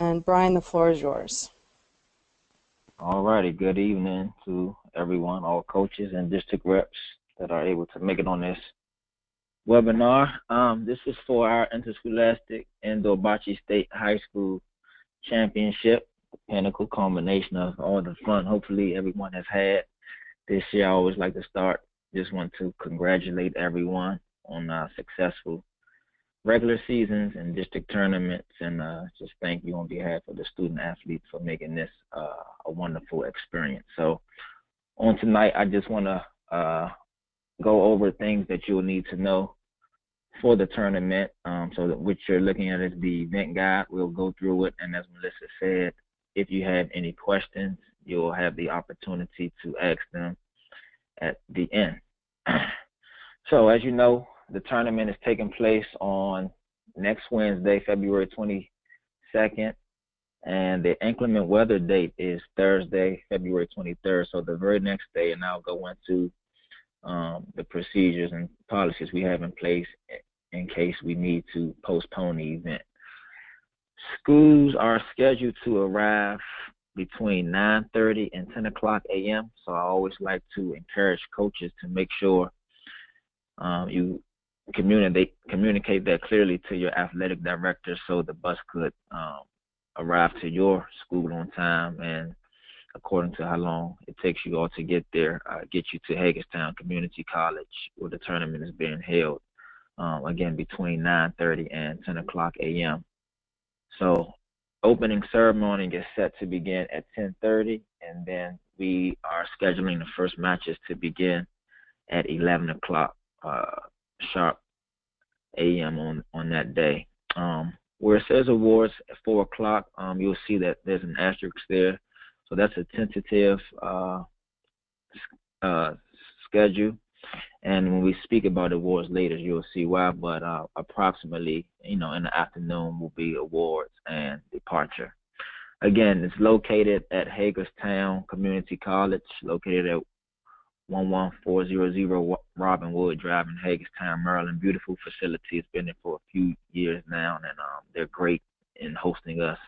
And Brian, the floor is yours. All righty. Good evening to everyone, all coaches and district reps that are able to make it on this webinar. This is for our interscholastic indoor bocce state high school championship, the pinnacle culmination of all the fun hopefully everyone has had this year. I always like to start. Just want to congratulate everyone on successful regular seasons and district tournaments, and just thank you on behalf of the student athletes for making this a wonderful experience. So on tonight, I just want to go over things that you'll need to know for the tournament. So that what you're looking at is the event guide. We'll go through it, and as Melissa said, if you have any questions, you'll have the opportunity to ask them at the end. So as you know, the tournament is taking place on next Wednesday, February 22nd, and the inclement weather date is Thursday, February 23rd. So the very next day, and I'll go into the procedures and policies we have in place in case we need to postpone the event. Schools are scheduled to arrive between 9:30 and 10 o'clock a.m. So I always like to encourage coaches to make sure you communicate that clearly to your athletic director so the bus could arrive to your school on time, and according to how long it takes you all to get there, get you to Hagerstown Community College where the tournament is being held, again, between 9:30 and 10 o'clock a.m. So opening ceremony is set to begin at 10:30, and then we are scheduling the first matches to begin at 11 o'clock sharp a.m. on that day. Where it says awards at 4 o'clock, you'll see that there's an asterisk there. So that's a tentative schedule. And when we speak about awards later, you'll see why. But approximately, in the afternoon will be awards and departure. Again, it's located at Hagerstown Community College, located at 11400 Robin Wood Drive in Hagerstown, Maryland. Beautiful facility. It's been there for a few years now, and they're great in hosting us.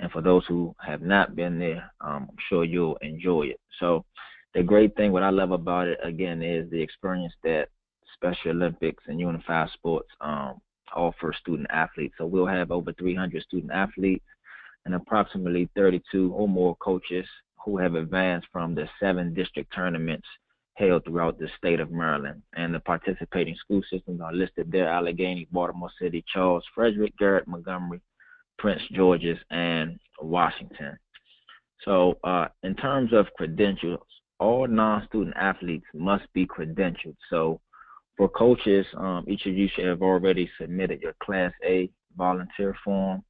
And for those who have not been there, I'm sure you'll enjoy it. So the great thing, what I love about it, again, is the experience that Special Olympics and Unified Sports offer student athletes. So we'll have over 300 student athletes and approximately 32 or more coaches who have advanced from the 7 district tournaments held throughout the state of Maryland. And the participating school systems are listed there: Allegheny, Baltimore City, Charles, Frederick, Garrett, Montgomery, Prince George's, and Washington. So in terms of credentials, all non-student athletes must be credentialed. So for coaches, each of you should have already submitted your Class A volunteer form.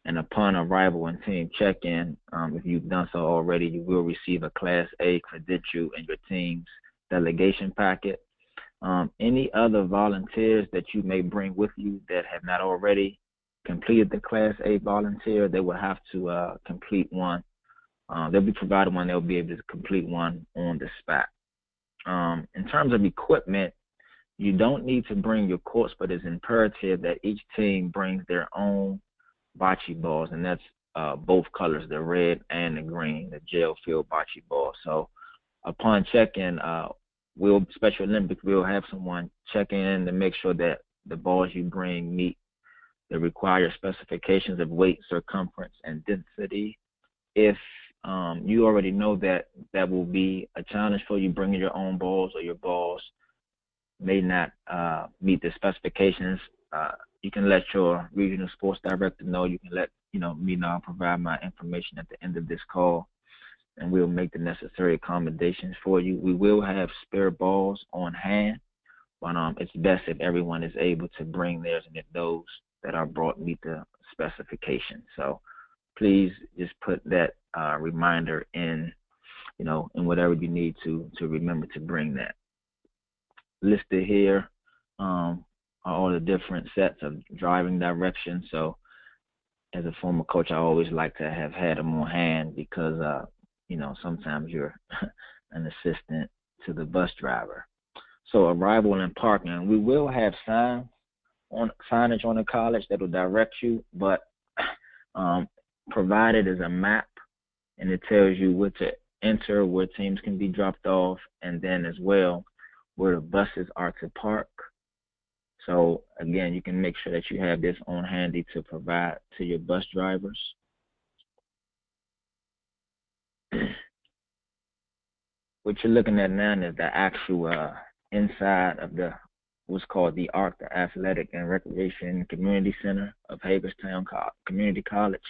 And upon arrival and team check-in, if you've done so already, you will receive a Class A credential in your team's delegation packet. Any other volunteers that you may bring with you that have not already completed the Class A volunteer, they will have to complete one. They'll be provided one. They'll be able to complete one on the spot. In terms of equipment, you don't need to bring your courts, but it's imperative that each team brings their own bocce balls, and that's both colors, the red and the green, the gel filled bocce ball. So upon check-in, Special Olympics will have someone check in to make sure that the balls you bring meet the required specifications of weight, circumference, and density. If you already know that will be a challenge for you, bringing your own balls, or your balls may not meet the specifications, you can let your regional sports director know. You can let me know. I'll provide my information at the end of this call, and we'll make the necessary accommodations for you. We will have spare balls on hand, but it's best if everyone is able to bring theirs, and if those that are brought meet the specifications. So please just put that reminder in, in whatever you need to remember to bring that. Listed here are all the different sets of driving directions. So as a former coach, I always like to have had them on hand because, sometimes you're an assistant to the bus driver. So arrival and parking. We will have signage on the college that will direct you, but provided is a map, and it tells you where to enter, where teams can be dropped off, and then as well where the buses are to park. So again, you can make sure that you have this on handy to provide to your bus drivers. What you're looking at now is the actual inside of what's called the ARC, the Athletic and Recreation Community Center of Hagerstown Community College.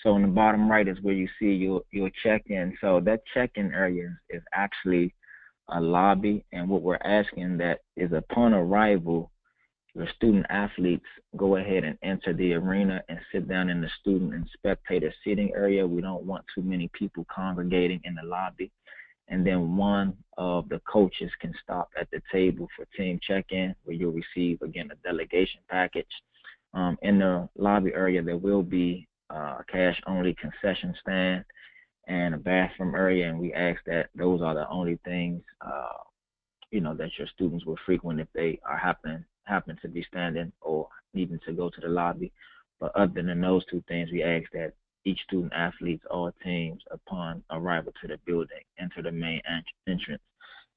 So in the bottom right is where you see your check-in. So that check-in area is actually a lobby, and what we're asking that is upon arrival, your student athletes go ahead and enter the arena and sit down in the student and spectator seating area. We don't want too many people congregating in the lobby. And then one of the coaches can stop at the table for team check-in, where you'll receive, again, a delegation package. In the lobby area, there will be a cash-only concession stand and a bathroom area, and we ask that those are the only things, that your students will frequent if they are happen to be standing or needing to go to the lobby. But other than those two things, we ask that each student athletes, all teams, upon arrival to the building, enter the main entrance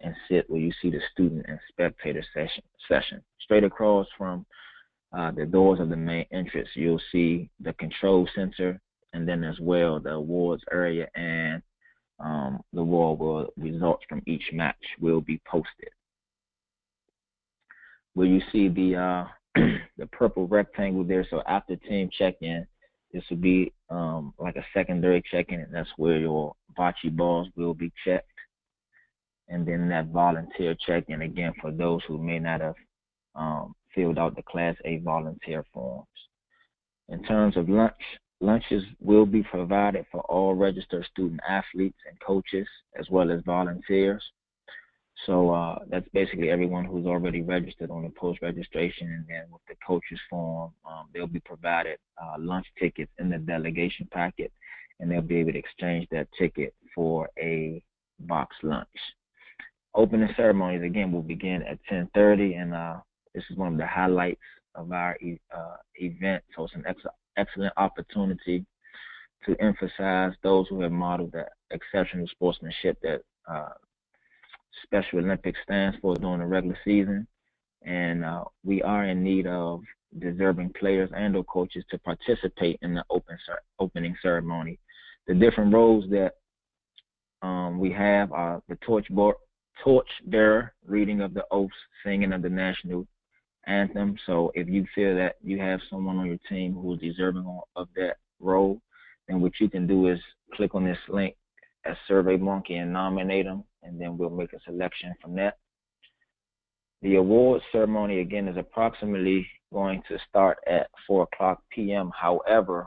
and sit where you see the student and spectator session. Straight across from the doors of the main entrance, you'll see the control center, and then as well the awards area, and the award results from each match will be posted. Where you see the the purple rectangle there, so after team check-in, this will be like a secondary check-in, and that's where your bocce balls will be checked. And then that volunteer check-in, again, for those who may not have filled out the Class A volunteer forms. In terms of lunches will be provided for all registered student athletes and coaches, as well as volunteers. So that's basically everyone who's already registered on the post-registration, and then with the coaches form, they'll be provided lunch tickets in the delegation packet, and they'll be able to exchange that ticket for a box lunch. Opening ceremonies, again, will begin at 10:30, and this is one of the highlights of our event. So it's an excellent opportunity to emphasize those who have modeled the exceptional sportsmanship that Special Olympics stands for during the regular season, and we are in need of deserving players and or coaches to participate in the opening ceremony. The different roles that we have are the torch bearer, reading of the oaths, singing of the national anthem. So if you feel that you have someone on your team who is deserving of that role, then what you can do is click on this link at SurveyMonkey and nominate them, and then we'll make a selection from that. The awards ceremony, again, is approximately going to start at 4:00 p.m. However,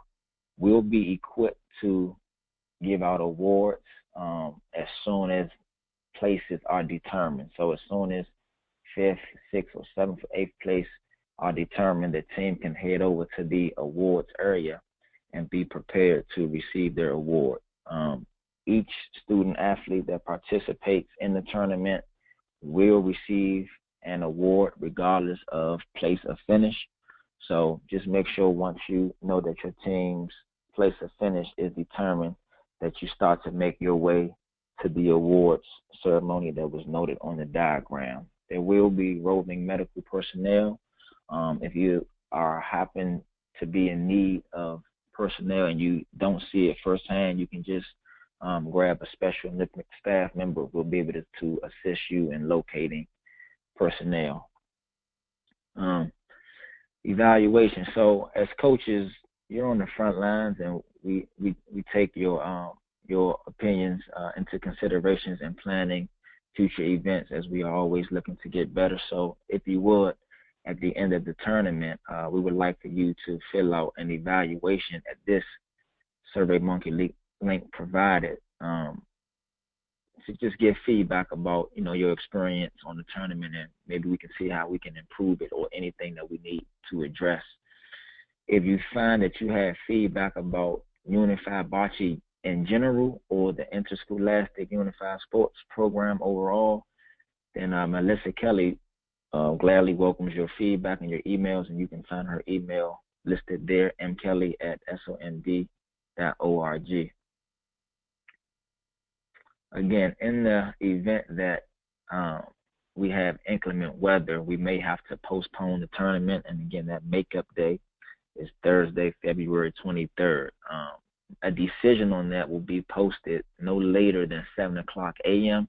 we'll be equipped to give out awards as soon as places are determined. So as soon as 5th, 6th, or 7th, or 8th place are determined, the team can head over to the awards area and be prepared to receive their award. Each student athlete that participates in the tournament will receive an award regardless of place of finish. So just make sure once you know that your team's place of finish is determined, that you start to make your way to the awards ceremony that was noted on the diagram. There will be roving medical personnel. If you happen to be in need of personnel and you don't see it firsthand, you can just grab a Special Olympic staff member who will be able to assist you in locating personnel. Evaluation. So as coaches, you're on the front lines, and we take your opinions into considerations in planning future events, as we are always looking to get better. So if you would, at the end of the tournament, we would like for you to fill out an evaluation at this SurveyMonkey link provided, to just give feedback about your experience on the tournament, and maybe we can see how we can improve it or anything that we need to address. If you find that you have feedback about Unified Bocce in general or the Interscholastic Unified Sports Program overall, then Melissa Kelly gladly welcomes your feedback and your emails, and you can find her email listed there, mkelly@somd Again, in the event that we have inclement weather, we may have to postpone the tournament. And again, that makeup day is Thursday, February 23rd. A decision on that will be posted no later than 7 o'clock a.m.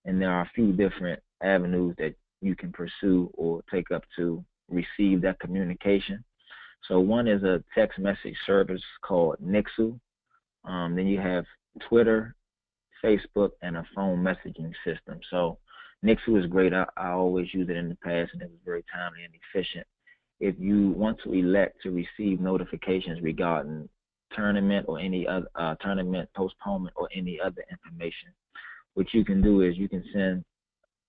And there are a few different avenues that you can pursue or take up to receive that communication. So one is a text message service called Nixu. Then you have Twitter, Facebook, and a phone messaging system. So Nixu is great. I always used it in the past, and it was very timely and efficient. If you want to elect to receive notifications regarding tournament or any other tournament postponement or any other information, what you can do is you can send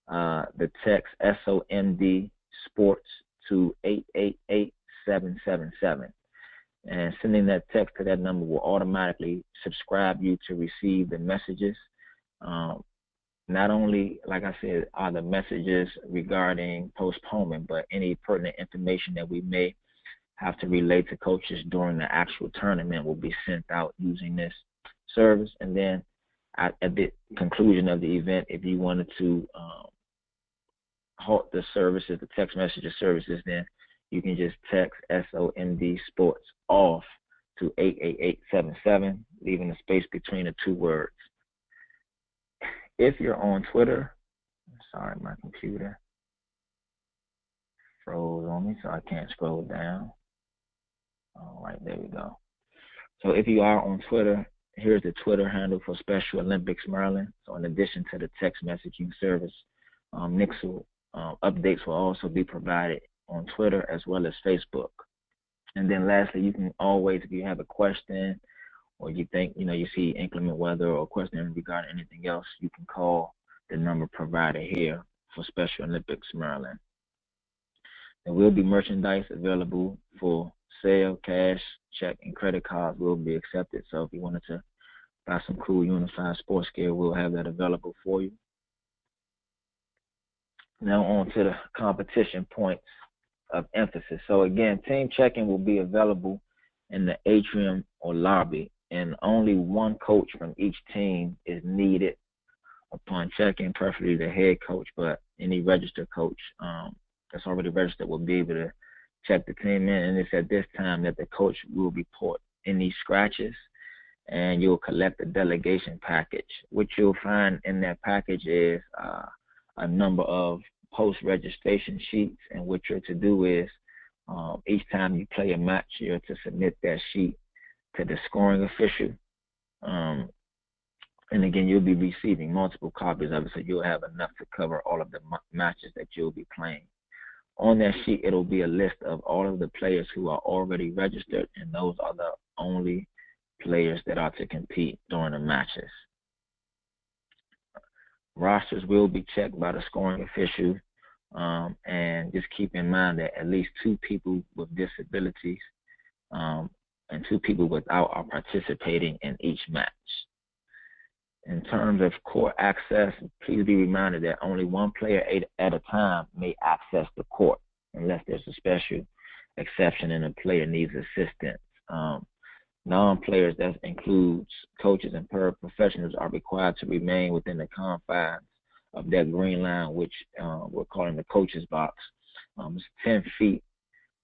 the text SOMD Sports to 888777. And sending that text to that number will automatically subscribe you to receive the messages. Not only, like I said, are the messages regarding postponement, but any pertinent information that we may have to relate to coaches during the actual tournament will be sent out using this service. And then at the conclusion of the event, if you wanted to halt the services, the text messages services, then you can just text SOMD Sports off to 88877, leaving a space between the two words. If you're on Twitter, sorry, my computer froze on me, so I can't scroll down. All right, there we go. So if you are on Twitter, here's the Twitter handle for Special Olympics Maryland. So in addition to the text messaging service, Nixu updates will also be provided on Twitter as well as Facebook. And then lastly, you can always, if you have a question or you think, you see inclement weather or question regarding anything else, you can call the number provided here for Special Olympics Maryland. There will be merchandise available for sale. Cash, check, and credit cards will be accepted. So if you wanted to buy some cool unified sports gear, we'll have that available for you. Now on to the competition points of emphasis. So again, team check-in will be available in the atrium or lobby, and only one coach from each team is needed upon check-in, preferably the head coach, but any registered coach that's already registered will be able to check the team in. And it's at this time that the coach will report any scratches, and you'll collect the delegation package. What you'll find in that package is a number of post-registration sheets, and what you're to do is each time you play a match, you're to submit that sheet to the scoring official. And again, you'll be receiving multiple copies of it, so you'll have enough to cover all of the matches that you'll be playing. On that sheet, it'll be a list of all of the players who are already registered, and those are the only players that are to compete during the matches. Rosters will be checked by the scoring official, and just keep in mind that at least 2 people with disabilities and 2 people without are participating in each match. In terms of court access, please be reminded that only one player at a time may access the court unless there's a special exception and a player needs assistance. Non-players, that includes coaches and paraprofessionals, are required to remain within the confines of that green line, which we're calling the coach's box. It's 10 feet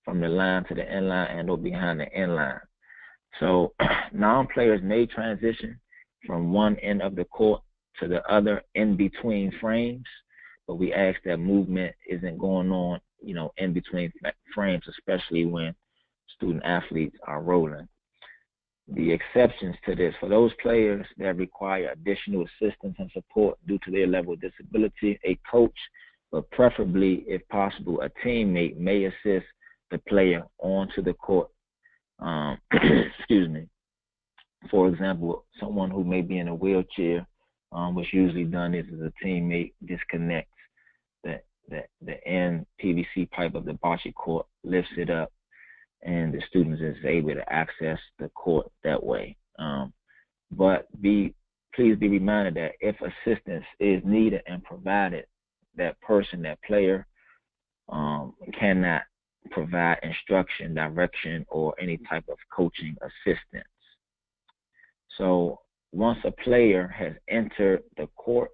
from the line to the end line and or behind the end line. So non-players may transition from one end of the court to the other in between frames, but we ask that movement isn't going on, in between frames, especially when student athletes are rolling. The exceptions to this, for those players that require additional assistance and support due to their level of disability, a coach, but preferably, if possible, a teammate may assist the player onto the court. Excuse me. For example, someone who may be in a wheelchair, what's usually done is a teammate disconnects the end PVC pipe of the bocce court, lifts it up, and the students is able to access the court that way. But please be reminded that if assistance is needed and provided, that person, that player, cannot provide instruction, direction, or any type of coaching assistance. So once a player has entered the court,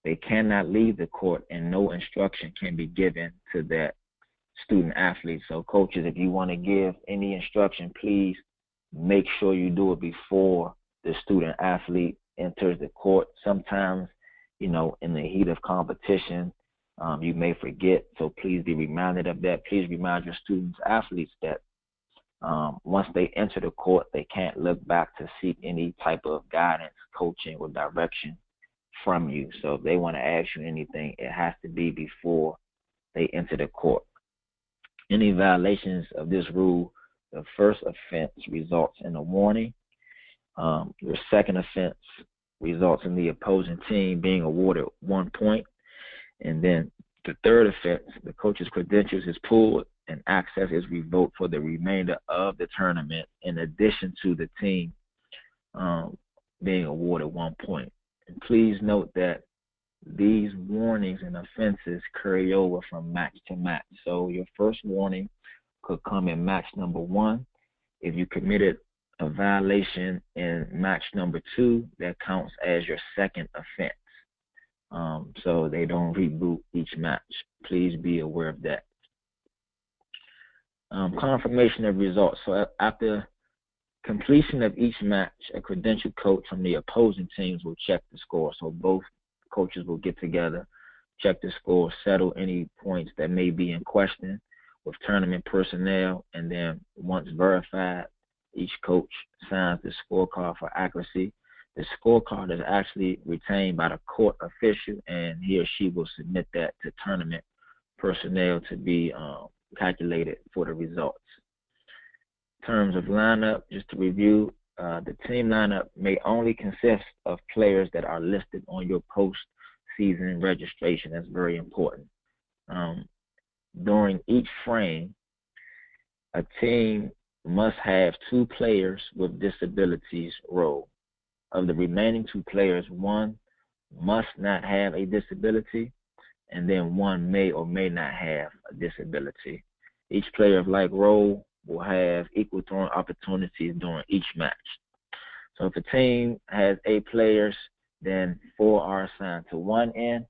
they cannot leave the court, and no instruction can be given to that student athlete. So coaches, if you want to give any instruction, please make sure you do it before the student athlete enters the court. Sometimes, in the heat of competition, you may forget. So please be reminded of that. Please remind your students athletes that once they enter the court, they can't look back to seek any type of guidance, coaching, or direction from you. So if they want to ask you anything, it has to be before they enter the court. Any violations of this rule, the first offense results in a warning. Your second offense results in the opposing team being awarded 1 point. And then the third offense, the coach's credentials is pulled and access is revoked for the remainder of the tournament, in addition to the team being awarded 1 point. And please note that these warnings and offenses carry over from match to match. So your first warning could come in match number 1. If you committed a violation in match number 2, that counts as your second offense. So they don't reboot each match. Please be aware of that. Confirmation of results. So after completion of each match, a credentialed coach from the opposing teams will check the score. So both coaches will get together, check the score, settle any points that may be in question with tournament personnel, and then once verified, each coach signs the scorecard for accuracy. The scorecard is actually retained by the court official, and he or she will submit that to tournament personnel to be calculated for the results. In terms of lineup, just to review, the team lineup may only consist of players that are listed on your post-season registration. That's very important. During each frame, a team must have 2 players with disabilities role. Of the remaining 2 players, 1 must not have a disability, and then 1 may or may not have a disability. Each player of like role will have equal throwing opportunities during each match. So if a team has 8 players, then 4 are assigned to one end,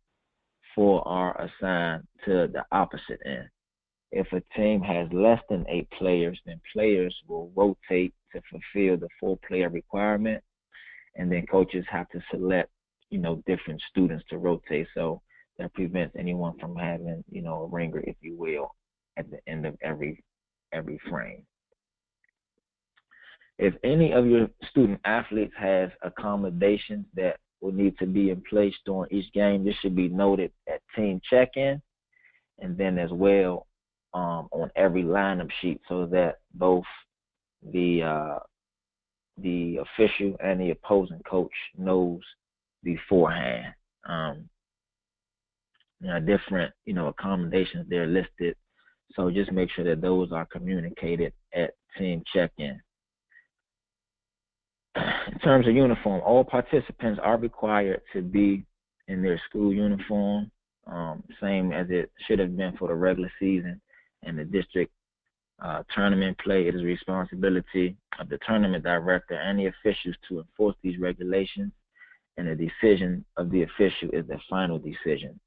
4 are assigned to the opposite end. If a team has less than 8 players, then players will rotate to fulfill the 4-player requirement, and then coaches have to select, different students to rotate. So that prevents anyone from having, a ringer, if you will, at the end of every frame. If any of your student athletes has accommodations that will need to be in place during each game, this should be noted at team check-in, and then as well on every lineup sheet, so that both the official and the opposing coach knows beforehand. Different accommodations they're listed, so just make sure that those are communicated at team check-in. In terms of uniform, all participants are required to be in their school uniform, same as it should have been for the regular season and the district tournament play. It is the responsibility of the tournament director and the officials to enforce these regulations, and the decision of the official is the final decision.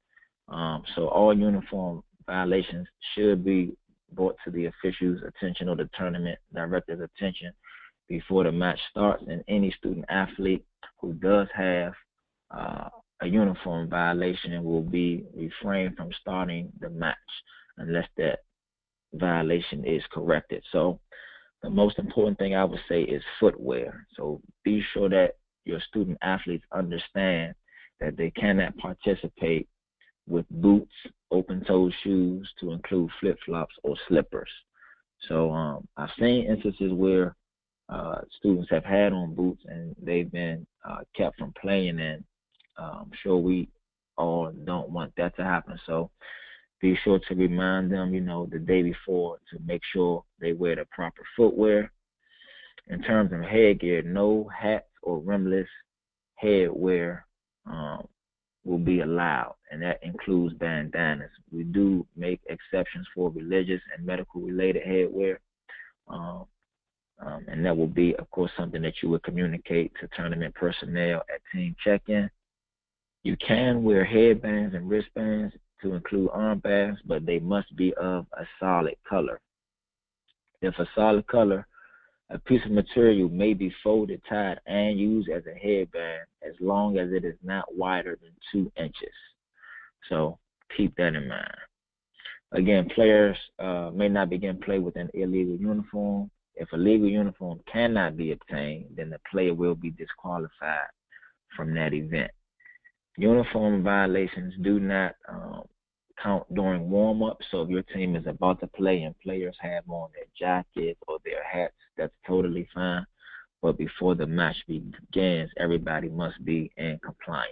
So all uniform violations should be brought to the official's attention or the tournament director's attention before the match starts, and any student athlete who does have a uniform violation will be refrained from starting the match unless that violation is corrected. So the most important thing I would say is footwear. So be sure that your student athletes understand that they cannot participate with boots, open-toed shoes, to include flip-flops or slippers. So I've seen instances where students have had on boots and they've been kept from playing, and I'm sure we all don't want that to happen. So be sure to remind them, the day before, to make sure they wear the proper footwear. In terms of headgear, no hats or rimless headwear will be allowed, and that includes bandanas. We do make exceptions for religious and medical related headwear. And that will be, of course, something that you would communicate to tournament personnel at team check-in. You can wear headbands and wristbands to include armbands, but they must be of a solid color. If a solid color, a piece of material may be folded, tied, and used as a headband as long as it is not wider than 2 inches. So keep that in mind. Again, players may not begin play with an illegal uniform. If a legal uniform cannot be obtained, then the player will be disqualified from that event. Uniform violations do not count during warm-up, so if your team is about to play and players have on their jackets or their hats, that's totally fine. But before the match begins, everybody must be in compliance.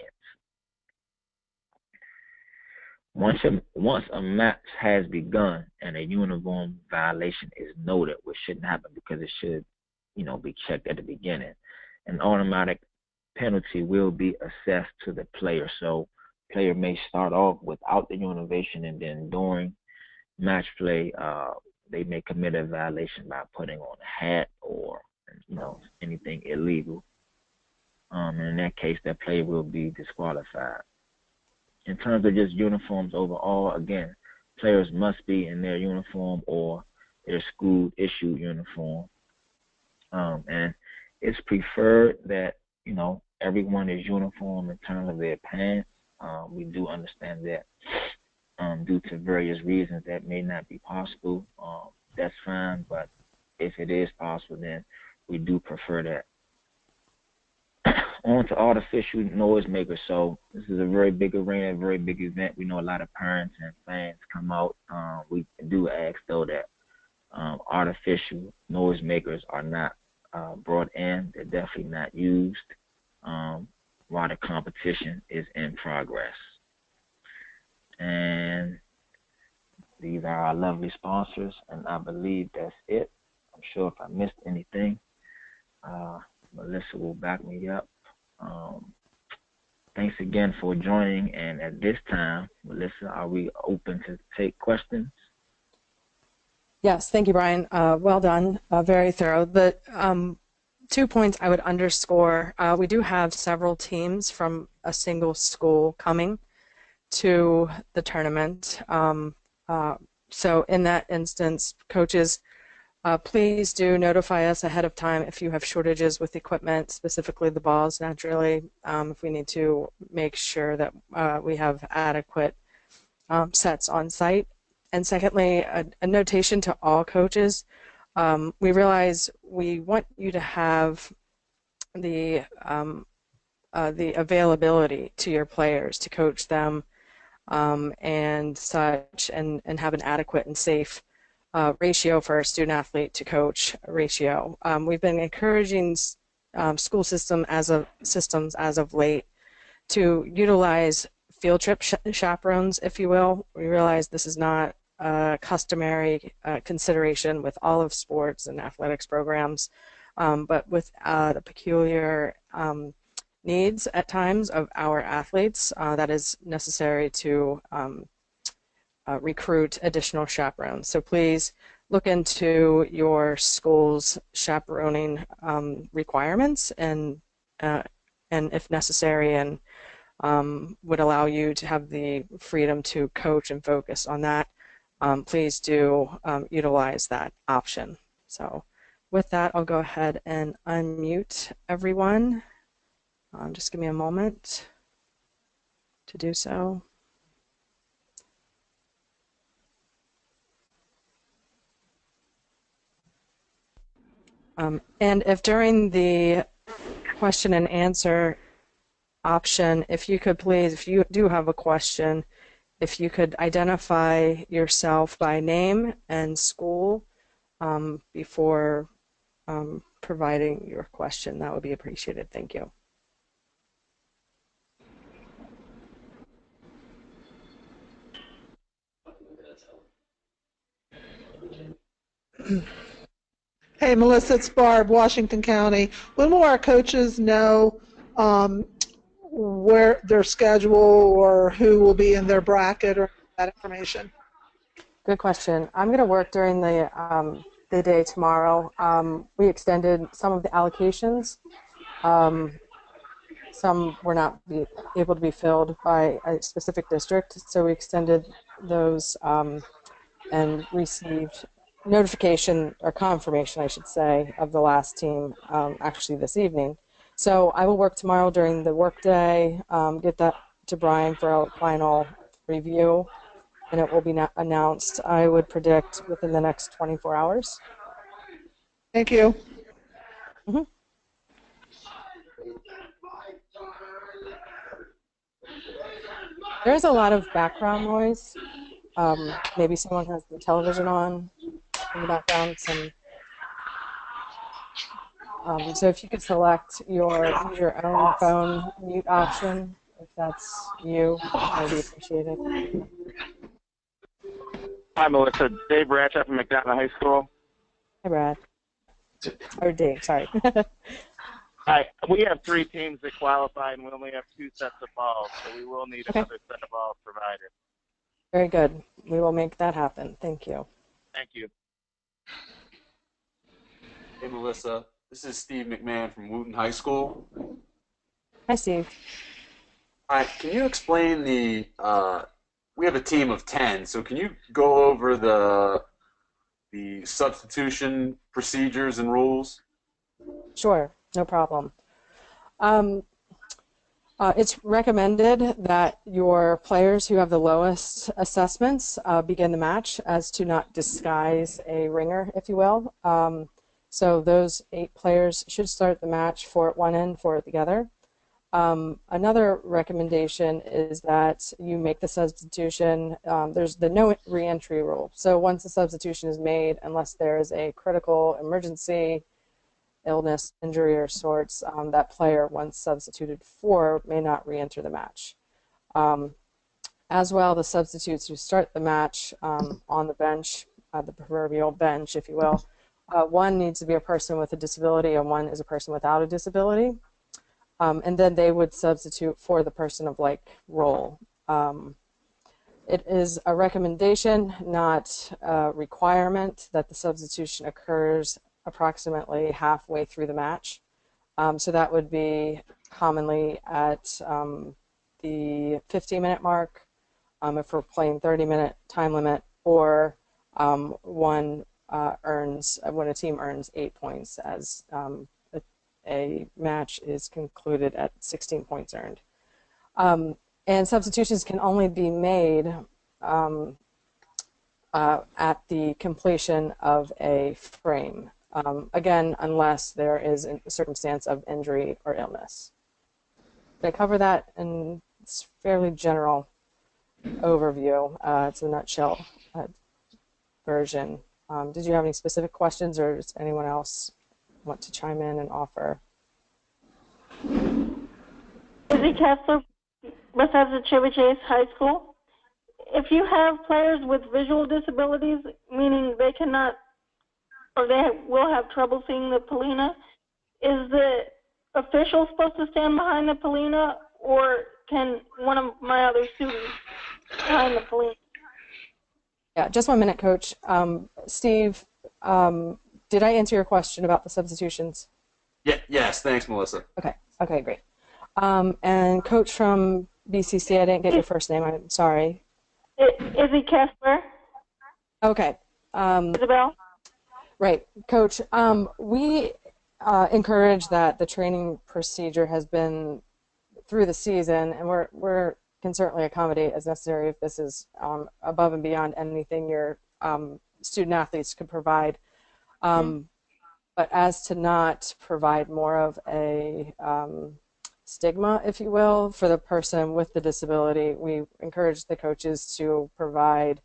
Once a match has begun and a uniform violation is noted, which shouldn't happen because it should, be checked at the beginning, an automatic penalty will be assessed to the player. So player may start off without the uniform, and then during match play, they may commit a violation by putting on a hat or anything illegal. And in that case, that player will be disqualified. In terms of just uniforms overall, again, players must be in their uniform or their school-issued uniform. And it's preferred that, everyone is uniform in terms of their pants. We do understand that due to various reasons that may not be possible. That's fine, but if it is possible, then we do prefer that. On to artificial noisemakers. So this is a very big arena, a very big event. We know a lot of parents and fans come out. We do ask, though, that artificial noisemakers are not brought in. They're definitely not used while the competition is in progress. And these are our lovely sponsors, and I believe that's it. I'm sure if I missed anything, Melissa will back me up. Thanks again for joining, and at this time, Melissa, are we open to take questions? Yes, thank you, Brian. Well done, very thorough. The 2 points I would underscore, we do have several teams from a single school coming to the tournament. So in that instance, coaches, please do notify us ahead of time if you have shortages with equipment, specifically the balls, naturally, if we need to make sure that we have adequate sets on site. And secondly, a notation to all coaches. We realize we want you to have the availability to your players to coach them and such, and have an adequate and safe ratio for our student athlete to coach ratio. We've been encouraging school systems as of late to utilize field trip chaperones, if you will. We realize this is not a customary consideration with all of sports and athletics programs, but with the peculiar needs at times of our athletes, that is necessary to recruit additional chaperones. So please look into your school's chaperoning requirements, and if necessary, and would allow you to have the freedom to coach and focus on that. Please do utilize that option. So with that, I'll go ahead and unmute everyone. Just give me a moment to do so. And if during the question and answer option, if you could please, if you do have a question, if you could identify yourself by name and school before providing your question, that would be appreciated. Thank you. Hey, Melissa, it's Barb, Washington County. When will our coaches know where their schedule or who will be in their bracket or that information? Good question. I'm going to work during the the day tomorrow. We extended some of the allocations. Some were not able to be filled by a specific district, so we extended those and received notification or confirmation, I should say, of the last team actually this evening. So I will work tomorrow during the workday, get that to Brian for a final review, and it will be announced, I would predict, within the next 24 hours. Thank you. Mm-hmm. There's a lot of background noise. Maybe someone has the television on in the background. So if you could select use your own phone mute option, if that's you, that would be appreciated. Hi, Melissa. Dave Ratchett from McDonough High School. Hi, Brad. Or Dave, sorry. Hi. We have 3 teams that qualify, and we only have 2 sets of balls, so we will need another set of balls provided. Very good. We will make that happen. Thank you. Thank you. Hey, Melissa. This is Steve McMahon from Wooten High School. Hi, Steve. All right, can you explain we have a team of 10, so can you go over the substitution procedures and rules? Sure, no problem. It's recommended that your players who have the lowest assessments begin the match, as to not disguise a ringer, if you will. So those 8 players should start the match 4 at one end, 4 at the other. Another recommendation is that you make the substitution. There's the no re-entry rule. So once the substitution is made, unless there is a critical emergency, illness, injury, or sorts, that player, once substituted for, may not re-enter the match. As well, the substitutes who start the match on the bench, the proverbial bench, if you will, one needs to be a person with a disability and one is a person without a disability. And then they would substitute for the person of like role. It is a recommendation, not a requirement, that the substitution occurs approximately halfway through the match. So that would be commonly at the 15-minute mark, if we're playing 30-minute time limit, or when a team earns 8 points, as a match is concluded at 16 points earned. And substitutions can only be made at the completion of a frame. Again, unless there is a circumstance of injury or illness. Did I cover that in fairly general overview? It's a nutshell version. Did you have any specific questions, or does anyone else want to chime in and offer? Izzy Kessler, Bethesda Chevy Chase High School. If you have players with visual disabilities, meaning they cannot, or they will have trouble seeing the Polina, is the official supposed to stand behind the Polina, or can one of my other students behind the Polina? Yeah, just 1 minute, Coach. Steve, did I answer your question about the substitutions? Yeah, yes, thanks, Melissa. Okay, great. And Coach from BCC, I didn't get your first name. I'm sorry. Izzy Kessler. Okay. Isabel. Right, Coach. We encourage that the training procedure has been through the season, and we're can certainly accommodate as necessary if this is above and beyond anything your student athletes could provide. But as to not provide more of a stigma, if you will, for the person with the disability, we encourage the coaches to provide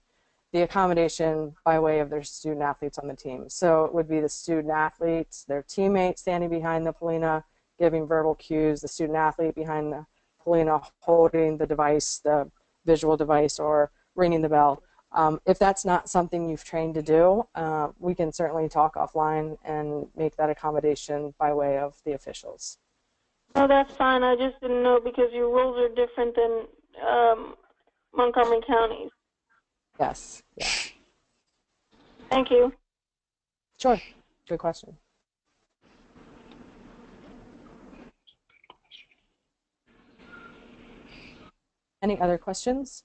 the accommodation by way of their student athletes on the team. So it would be the student athletes, their teammates standing behind the Polina, giving verbal cues, the student athlete behind the Polina holding the device, the visual device, or ringing the bell. If that's not something you've trained to do, we can certainly talk offline and make that accommodation by way of the officials. Oh, that's fine. I just didn't know because your rules are different than Montgomery County's. Yes. Yeah. Thank you. Sure. Good question. Any other questions?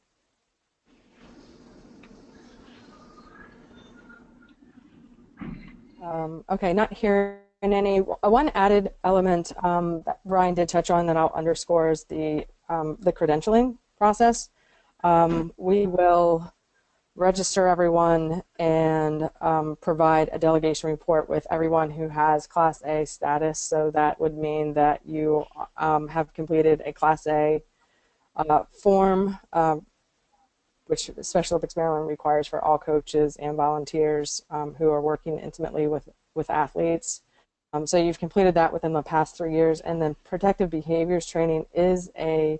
Okay, not hearing any. One added element that Brian did touch on that I'll underscore is the credentialing process. We will register everyone and provide a delegation report with everyone who has Class A status. So that would mean that you have completed a Class A form, which Special Olympics Maryland requires for all coaches and volunteers who are working intimately with athletes. So you've completed that within the past 3 years, and then protective behaviors training is a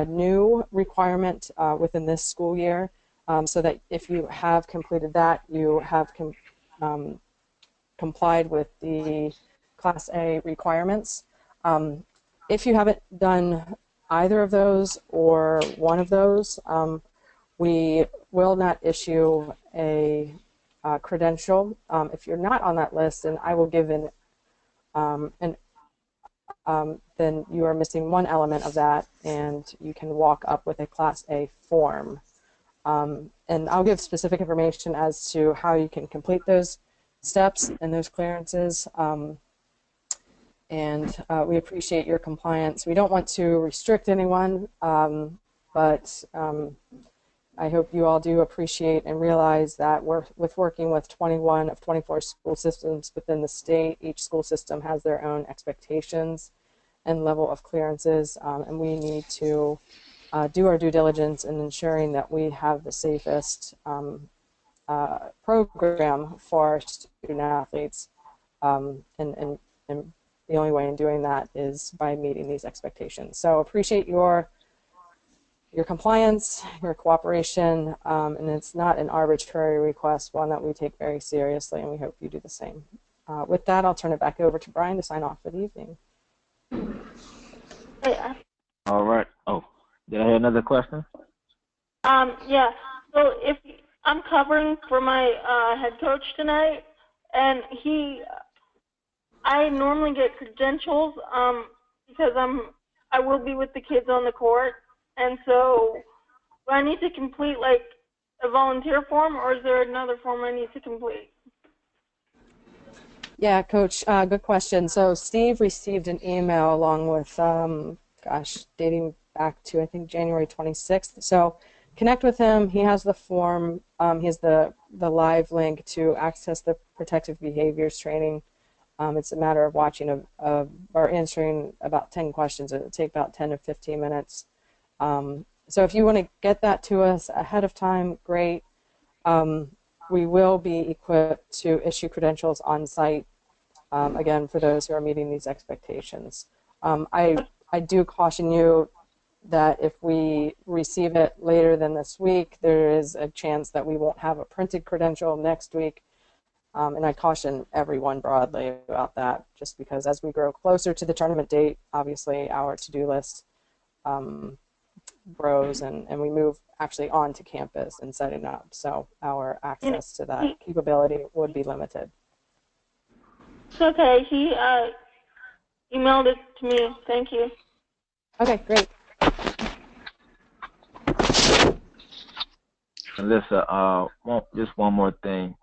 new requirement within this school year, so that if you have completed that, you have complied with the Class A requirements. If you haven't done either of those or one of those, we will not issue a credential. If you're not on that list, and I will give then you are missing one element of that, and you can walk up with a Class A form. And I'll give specific information as to how you can complete those steps and those clearances. We appreciate your compliance. We don't want to restrict anyone, but I hope you all do appreciate and realize that we're working with 21 of 24 school systems within the state. Each school system has their own expectations and level of clearances, and we need to do our due diligence in ensuring that we have the safest program for our student athletes, and the only way in doing that is by meeting these expectations. So appreciate your compliance, your cooperation, and it's not an arbitrary request, one that we take very seriously, and we hope you do the same. With that, I'll turn it back over to Brian to sign off for the evening. All right. Oh, did I hear another question? Yeah. So if I'm covering for my head coach tonight, and I normally get credentials because I will be with the kids on the court, and so do I need to complete like a volunteer form, or is there another form I need to complete? Yeah, Coach, good question. So Steve received an email along with, dating back to, I think, January 26th. So connect with him. He has the form. He has the live link to access the protective behaviors training. It's a matter of watching or answering about 10 questions. It'll take about 10 to 15 minutes. So if you want to get that to us ahead of time, great. We will be equipped to issue credentials on site, again, for those who are meeting these expectations. I do caution you that if we receive it later than this week, there is a chance that we won't have a printed credential next week. And I caution everyone broadly about that, just because as we grow closer to the tournament date, obviously our to-do list grows, and we move actually onto campus and setting up. So our access to that capability would be limited. Okay, he emailed it to me. Thank you. Okay, great. Alyssa, just one more thing.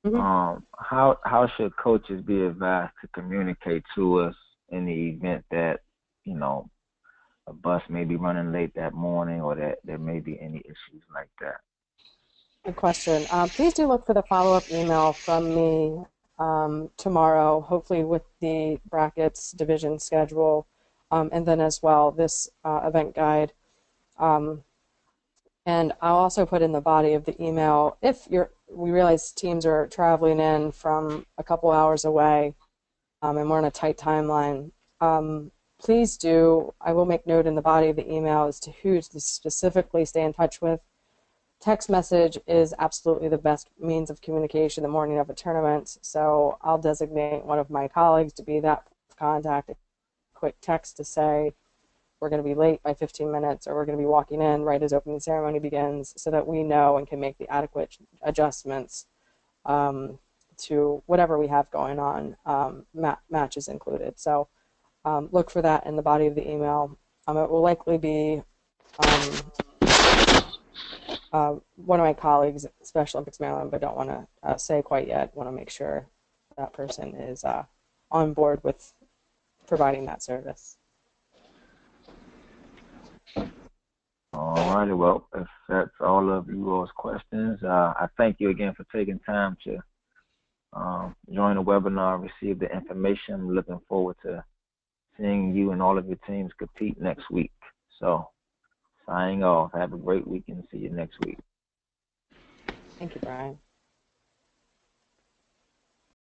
Mm-hmm. How should coaches be advised to communicate to us in the event that, a bus may be running late that morning, or that there may be any issues like that? Good question. Please do look for the follow-up email from me tomorrow, hopefully with the brackets division schedule, and then as well this event guide. And I'll also put in the body of the email, if we realize teams are traveling in from a couple hours away, and we're on a tight timeline, please do, I will make note in the body of the email as to who to specifically stay in touch with. Text message is absolutely the best means of communication the morning of a tournament, so I'll designate one of my colleagues to be that contact. A quick text to say we're going to be late by 15 minutes, or we're going to be walking in right as opening ceremony begins, so that we know and can make the adequate adjustments to to whatever we have going on, matches included. So look for that in the body of the email. It will likely be one of my colleagues, Special Olympics Maryland, but don't want to say quite yet. Want to make sure that person is on board with providing that service. All righty, well, if that's all of you all's questions, I thank you again for taking time to join the webinar, receive the information. I'm looking forward to seeing you and all of your teams compete next week. So, signing off. Have a great weekend. See you next week. Thank you, Brian.